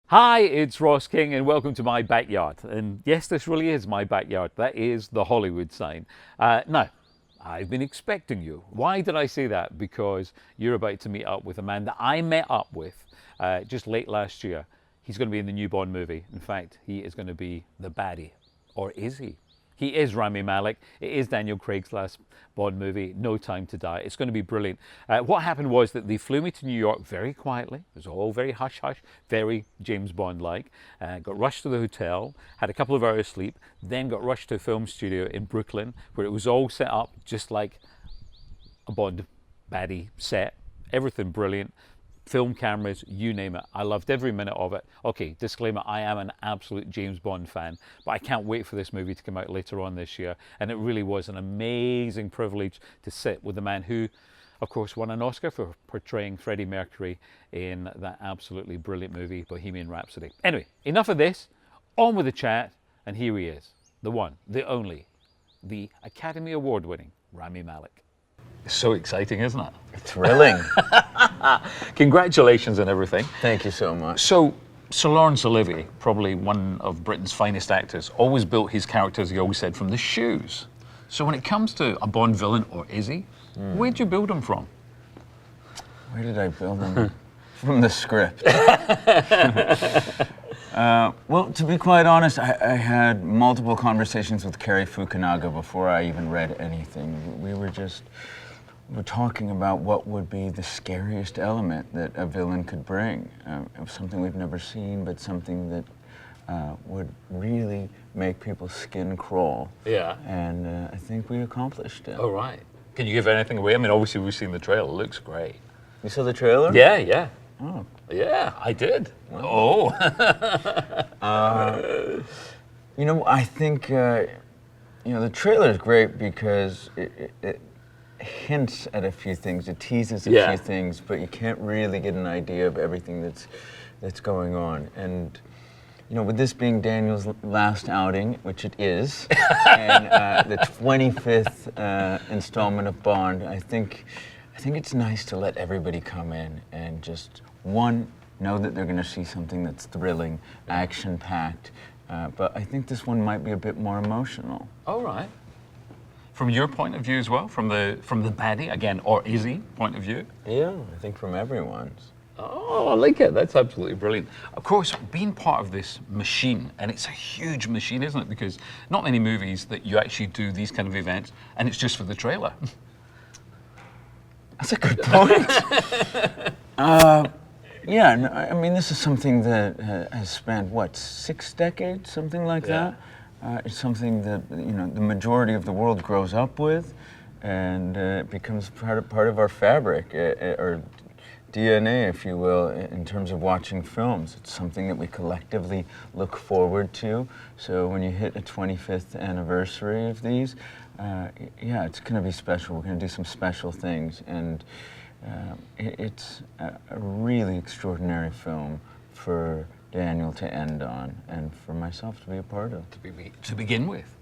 Hi, it's Ross King and welcome to my backyard. And yes, this really is my backyard. That is the Hollywood sign. Now, I've been expecting you. Why did I say that? Because you're about to meet up with a man that I met up with just late last year. He's going to be in the new Bond movie. In fact, he is going to be the baddie. Or is he? He is Rami Malek. It is Daniel Craig's last Bond movie, No Time to Die. It's going to be brilliant. What happened was that they flew me to New York very quietly. It was all very hush-hush, very James Bond-like. Got rushed to the hotel, had a couple of hours sleep, then got rushed to a film studio in Brooklyn where it was all set up just like a Bond baddie set. Everything brilliant. Film cameras, you name it. I loved every minute of it. Okay, disclaimer, I am an absolute James Bond fan, but I can't wait for this movie to come out later on this year. And it really was an amazing privilege to sit with the man who, of course, won an Oscar for portraying Freddie Mercury in that absolutely brilliant movie, Bohemian Rhapsody. Anyway, enough of this. On with the chat. And here he is, the one, the only, the Academy Award winning Rami Malek. It's so exciting, isn't it? Thrilling. Congratulations on everything. Thank you so much. So, Sir Laurence Olivier, probably one of Britain's finest actors, always built his characters, he always said, from the shoes. So when it comes to a Bond villain, or is he, where'd you build him from? Where did I build them? From the script. Well, to be quite honest, I had multiple conversations with Cary Fukunaga before I even read anything. We're talking about what would be the scariest element that a villain could bring. Something we've never seen, but something that would really make people's skin crawl. Yeah. And I think we accomplished it. Oh, right. Can you give anything away? I mean, obviously we've seen the trailer. It looks great. You saw the trailer? Yeah. Oh. Yeah, I did. Oh. I think, the trailer is great because it hints at a few things, it teases a few things, but you can't really get an idea of everything that's going on. And with this being Daniel's last outing, which it is, and the 25th installment of Bond, I think it's nice to let everybody come in and just, one, know that they're going to see something that's thrilling, action-packed, but I think this one might be a bit more emotional. All right. From your point of view as well, from the baddie, again, or is he point of view? Yeah, I think from everyone's. Oh, I like it. That's absolutely brilliant. Of course, being part of this machine, and it's a huge machine, isn't it? Because not many movies that you actually do these kind of events, and it's just for the trailer. That's a good point. I mean, this is something that has spanned, 6 decades, something like that? It's something that, the majority of the world grows up with, and it becomes part of our fabric, or DNA, if you will, in terms of watching films. It's something that we collectively look forward to. So when you hit a 25th anniversary of these, it's going to be special. We're going to do some special things, and it's a really extraordinary film for Daniel to end on, and for myself to be a part of. To begin with.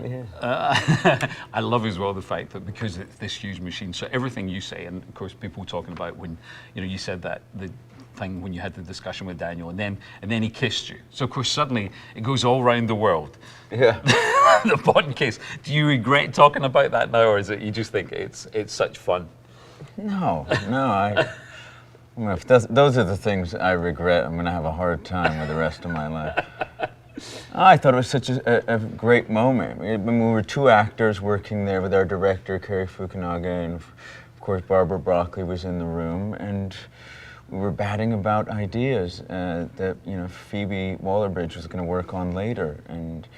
Yeah. I love as well the fact that because it's this huge machine, so everything you say, and of course people talking about when, you said that, the thing when you had the discussion with Daniel, and then he kissed you. So of course suddenly it goes all around the world. Yeah. The Bond kiss. Do you regret talking about that now, or is it you just think it's such fun? No, if those are the things I regret, I'm going to have a hard time with the rest of my life. I thought it was such a great moment. We were two actors working there with our director, Cary Fukunaga, and of course Barbara Broccoli was in the room, and we were batting about ideas that Phoebe Waller was going to work on later, and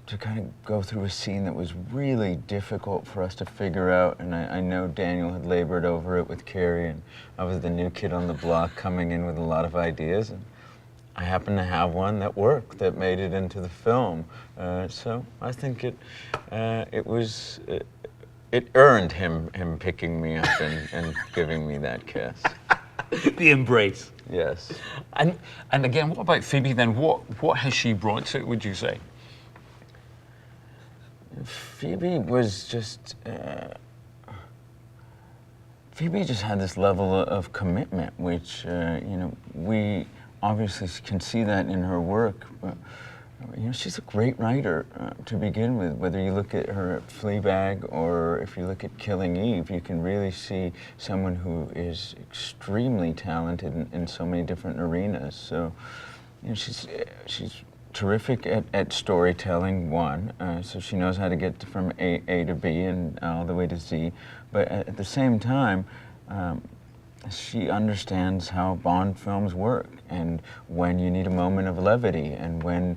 to kind of go through a scene that was really difficult for us to figure out, and I know Daniel had labored over it with Cary, and I was the new kid on the block coming in with a lot of ideas, and I happened to have one that worked, that made it into the film. So I think it earned him picking me up and giving me that kiss. The embrace. Yes. And again, what about Phoebe then? What has she brought to it, would you say? Phoebe was just, Phoebe just had this level of commitment, which, we obviously can see that in her work. But, you know, she's a great writer to begin with. Whether you look at her at Fleabag or if you look at Killing Eve, you can really see someone who is extremely talented in so many different arenas. So, you know, she's terrific at storytelling, one, so she knows how to get from A to B and all the way to Z, but at the same time, she understands how Bond films work and when you need a moment of levity and when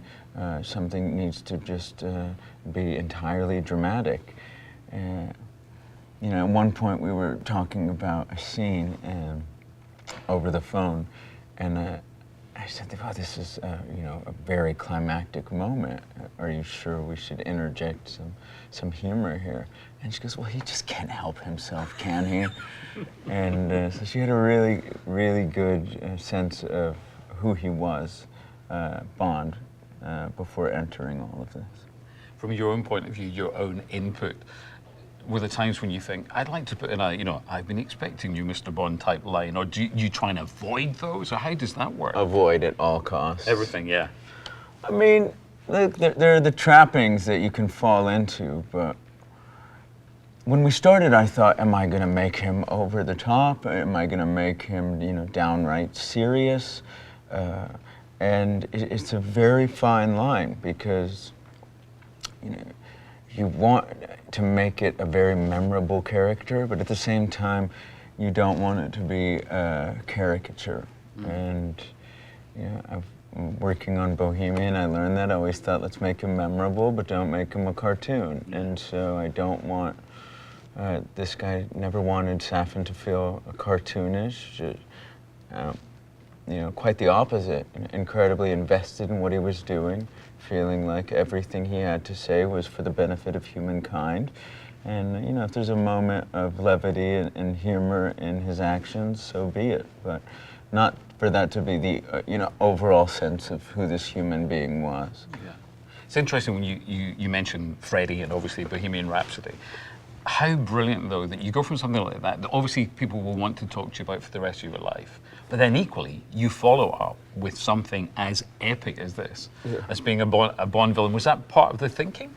something needs to just be entirely dramatic. You know, at one point we were talking about a scene over the phone, and I said, "Oh, this is you know, a very climactic moment. Are you sure we should interject some humor here?" And she goes, "Well, he just can't help himself, can he?" And so she had a really, really good sense of who he was, Bond, before entering all of this. From your own point of view, your own input, were there times when you think, I'd like to put in a, you know, I've been expecting you, Mr. Bond type line, or do you try and avoid those, or how does that work? Avoid at all costs. Everything, yeah. I mean, there are the trappings that you can fall into, but when we started, I thought, am I going to make him over the top? Am I going to make him, you know, downright serious? And it's a very fine line because, you know, you want to make it a very memorable character, but at the same time, you don't want it to be a caricature. And you know, working on Bohemian, I learned that. I always thought, let's make him memorable, but don't make him a cartoon. And so I don't want, this guy never wanted Safin to feel cartoonish. You know, quite the opposite. Incredibly invested in what he was doing, feeling like everything he had to say was for the benefit of humankind. And, you know, if there's a moment of levity and humor in his actions, so be it. But not for that to be the, you know, overall sense of who this human being was. Yeah. It's interesting when you mentioned Freddie and obviously Bohemian Rhapsody. How brilliant, though, that you go from something like that obviously people will want to talk to you about for the rest of your life, but then equally, you follow up with something as epic as this, as being a Bond villain. Was that part of the thinking?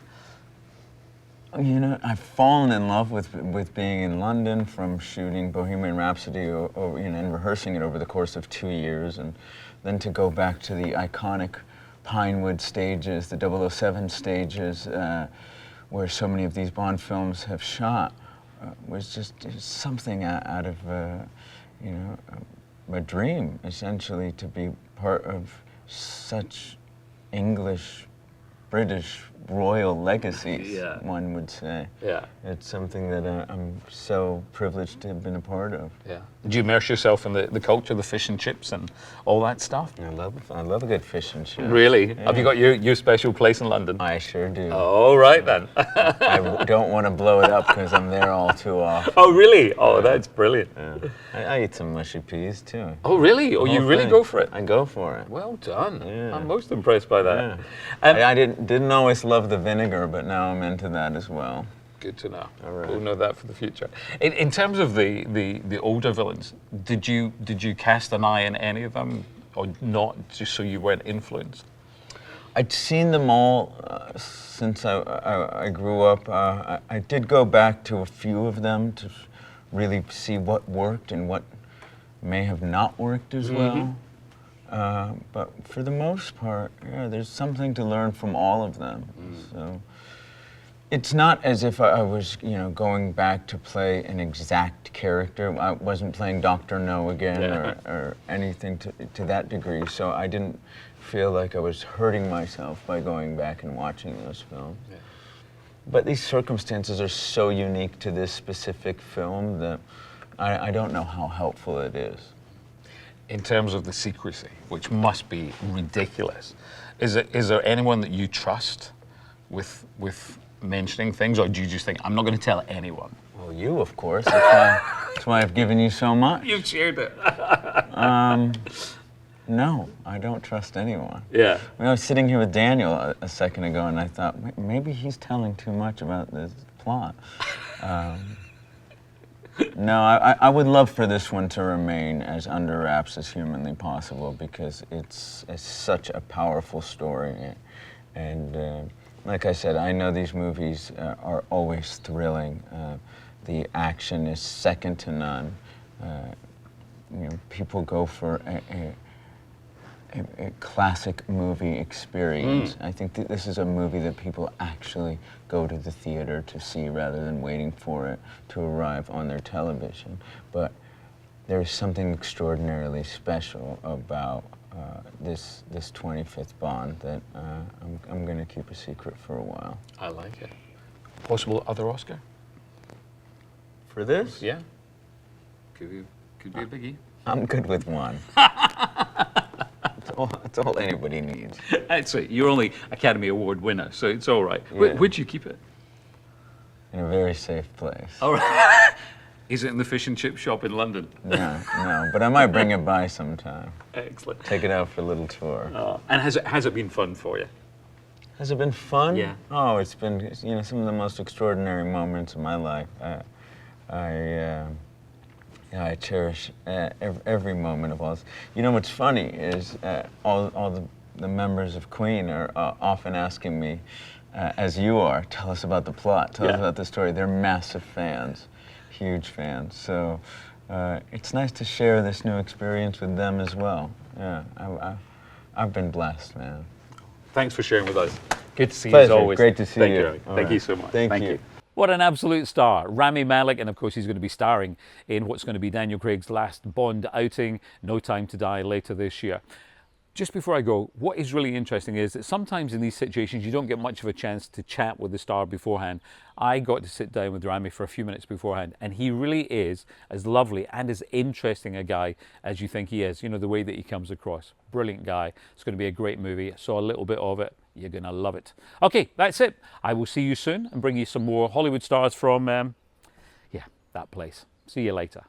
You know, I've fallen in love with being in London from shooting Bohemian Rhapsody you know, and rehearsing it over the course of 2 years, and then to go back to the iconic Pinewood stages, the 007 stages, where so many of these Bond films have shot, was just something out of, you know, a dream, essentially, to be part of such English, British, royal legacies, one would say. Yeah. It's something that I'm so privileged to have been a part of. Yeah. Did you immerse yourself in the culture, the fish and chips and all that stuff? I love a good fish and chips. Really? Yeah. Have you got your special place in London? I sure do. All right then. I don't want to blow it up because I'm there all too often. Oh really? Oh, that's brilliant. Yeah. I eat some mushy peas too. Oh really? Oh, you really go for it? I go for it. Well done. Yeah. I'm most impressed by that. Yeah. I didn't always love the vinegar, but now I'm into that as well. Good to know. All right. We'll know that for the future. In terms of the older villains, did you cast an eye in any of them, or not, just so you weren't influenced? I'd seen them all since I grew up. I did go back to a few of them to really see what worked and what may have not worked as well. But for the most part, yeah, there's something to learn from all of them. So it's not as if I was, you know, going back to play an exact character. I wasn't playing Dr. No again or anything to that degree. So I didn't feel like I was hurting myself by going back and watching those films. Yeah. But these circumstances are so unique to this specific film that I don't know how helpful it is. In terms of the secrecy, which must be ridiculous, is there anyone that you trust with mentioning things, or do you just think, I'm not going to tell anyone? Well, you, of course. That's why I've given you so much. You've shared it. No, I don't trust anyone. Yeah. I was sitting here with Daniel a second ago, and I thought, maybe he's telling too much about this plot. No, I would love for this one to remain as under wraps as humanly possible because it's such a powerful story. And like I said, I know these movies are always thrilling. The action is second to none. People go for a classic movie experience. I think that this is a movie that people actually go to the theater to see rather than waiting for it to arrive on their television. But there's something extraordinarily special about this 25th Bond that I'm going to keep a secret for a while. I like it. Possible other Oscar? For this? Yeah. Could be a biggie. I'm good with one. That's all anybody needs. That's it. You're only Academy Award winner, so it's all right. Yeah. Where'd you keep it? In a very safe place. All right. Is it in the fish and chip shop in London? No, but I might bring it by sometime. Excellent. Take it out for a little tour. And has it been fun for you? Has it been fun? Yeah. Oh, it's been some of the most extraordinary moments of my life. I cherish every moment of all this. You know what's funny is all the members of Queen are often asking me, as you are, tell us about the plot, tell us about the story. They're massive fans, huge fans. So it's nice to share this new experience with them as well. Yeah, I've been blessed, man. Thanks for sharing with us. Good to see Pleasure. you as always. Great to see you. You. Thank you so much. Thank you. What an absolute star. Rami Malek, and of course he's going to be starring in what's going to be Daniel Craig's last Bond outing, No Time to Die, later this year. Just before I go, what is really interesting is that sometimes in these situations you don't get much of a chance to chat with the star beforehand. I got to sit down with Rami for a few minutes beforehand, and he really is as lovely and as interesting a guy as you think he is. You know, the way that he comes across. Brilliant guy. It's going to be a great movie. I saw a little bit of it. You're going to love it. Okay, that's it. I will see you soon and bring you some more Hollywood stars from, that place. See you later.